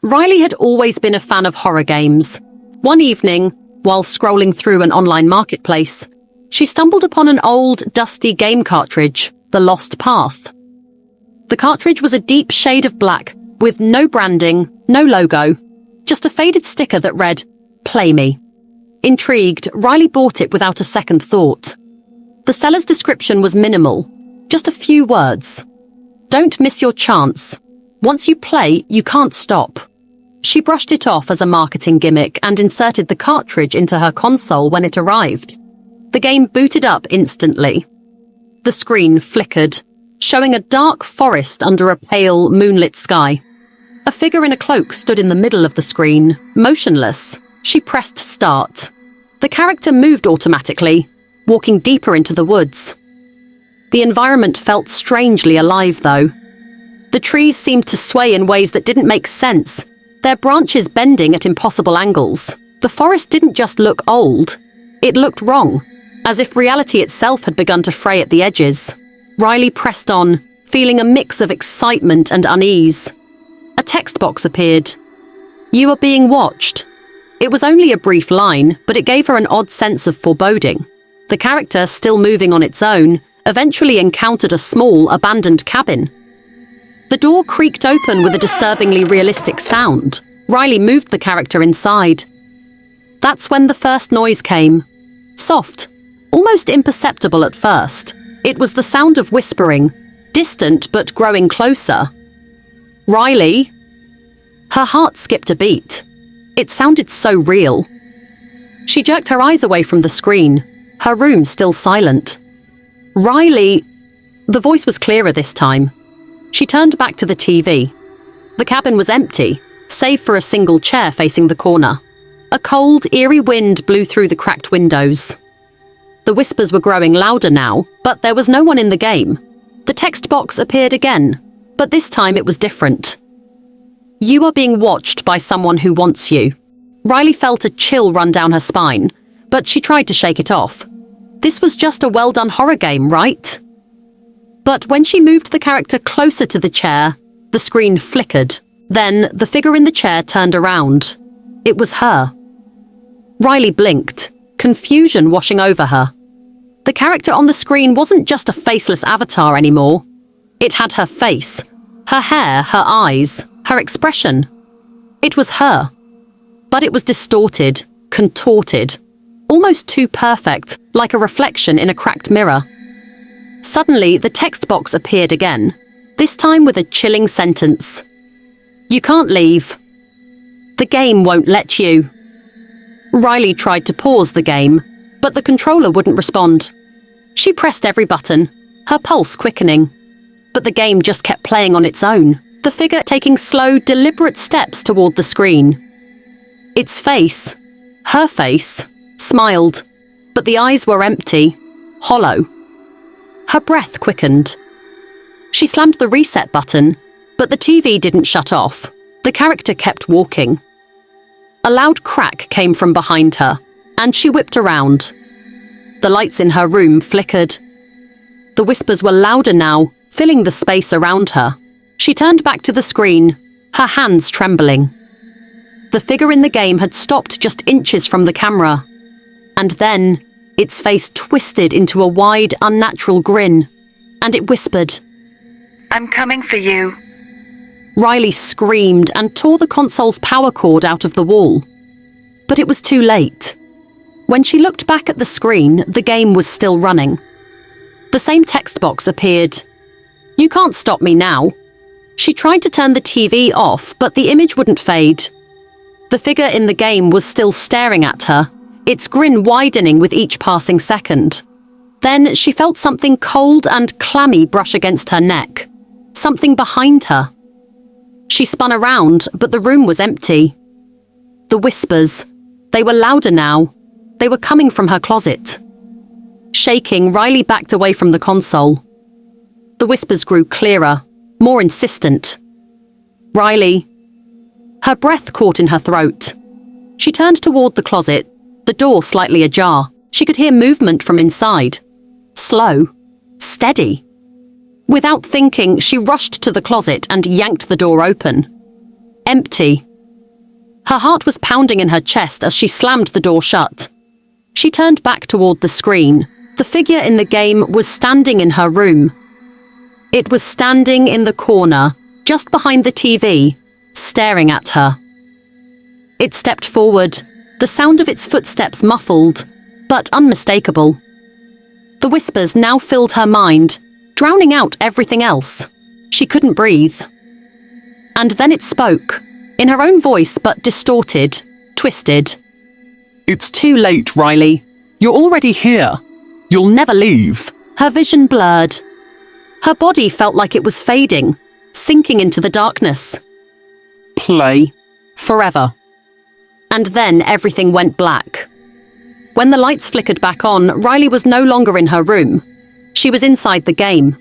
Riley had always been a fan of horror games. One evening, while scrolling through an online marketplace, she stumbled upon an old, dusty game cartridge, The Lost Path. The cartridge was a deep shade of black, with no branding, no logo, just a faded sticker that read, "Play me." Intrigued, Riley bought it without a second thought. The seller's description was minimal, just a few words. "Don't miss your chance. Once you play, you can't stop." She brushed it off as a marketing gimmick and inserted the cartridge into her console when it arrived. The game booted up instantly. The screen flickered, showing a dark forest under a pale, moonlit sky. A figure in a cloak stood in the middle of the screen, motionless. She pressed start. The character moved automatically, walking deeper into the woods. The environment felt strangely alive, though. The trees seemed to sway in ways that didn't make sense, their branches bending at impossible angles. The forest didn't just look old, it looked wrong, as if reality itself had begun to fray at the edges. Riley pressed on, feeling a mix of excitement and unease. A text box appeared. "You are being watched." It was only a brief line, but it gave her an odd sense of foreboding. The character, still moving on its own, eventually encountered a small, abandoned cabin. The door creaked open with a disturbingly realistic sound. Riley moved the character inside. That's when the first noise came. Soft, almost imperceptible at first. It was the sound of whispering, distant but growing closer. "Riley?" Her heart skipped a beat. It sounded so real. She jerked her eyes away from the screen, her room still silent. "Riley?" The voice was clearer this time. She turned back to the TV. The cabin was empty, save for a single chair facing the corner. A cold, eerie wind blew through the cracked windows. The whispers were growing louder now, but there was no one in the game. The text box appeared again, but this time it was different. "You are being watched by someone who wants you." Riley felt a chill run down her spine, but she tried to shake it off. This was just a well-done horror game, right? But when she moved the character closer to the chair, the screen flickered. Then the figure in the chair turned around. It was her. Riley blinked, confusion washing over her. The character on the screen wasn't just a faceless avatar anymore. It had her face, her hair, her eyes, her expression. It was her. But it was distorted, contorted, almost too perfect, like a reflection in a cracked mirror. Suddenly, the text box appeared again, this time with a chilling sentence. "You can't leave. The game won't let you." Riley tried to pause the game, but the controller wouldn't respond. She pressed every button, her pulse quickening. But the game just kept playing on its own, the figure taking slow, deliberate steps toward the screen. Its face, her face, smiled, but the eyes were empty, hollow. Her breath quickened. She slammed the reset button, but the TV didn't shut off. The character kept walking. A loud crack came from behind her, and she whipped around. The lights in her room flickered. The whispers were louder now, filling the space around her. She turned back to the screen, her hands trembling. The figure in the game had stopped just inches from the camera. And then, its face twisted into a wide, unnatural grin, and it whispered, "I'm coming for you." Riley screamed and tore the console's power cord out of the wall. But it was too late. When she looked back at the screen, the game was still running. The same text box appeared. "You can't stop me now." She tried to turn the TV off, but the image wouldn't fade. The figure in the game was still staring at her, its grin widening with each passing second. Then she felt something cold and clammy brush against her neck, something behind her. She spun around, but the room was empty. The whispers, they were louder now. They were coming from her closet. Shaking, Riley backed away from the console. The whispers grew clearer, more insistent. "Riley." Her breath caught in her throat. She turned toward the closet, the door slightly ajar. She could hear movement from inside. Slow, steady. Without thinking, she rushed to the closet and yanked the door open. Empty, Her heart was pounding in her chest as she slammed the door shut. She turned back toward the screen. The figure in the game was standing in her room. It was standing in the corner, just behind the TV, staring at her. It stepped forward, the sound of its footsteps muffled, but unmistakable. The whispers now filled her mind, drowning out everything else. She couldn't breathe. And then it spoke, in her own voice but distorted, twisted. It's too late, Riley. You're already here. You'll never leave. Her vision blurred. Her body felt like it was fading, sinking into the darkness. Play. Forever. And then everything went black. When the lights flickered back on, Riley was no longer in her room. She was inside the game.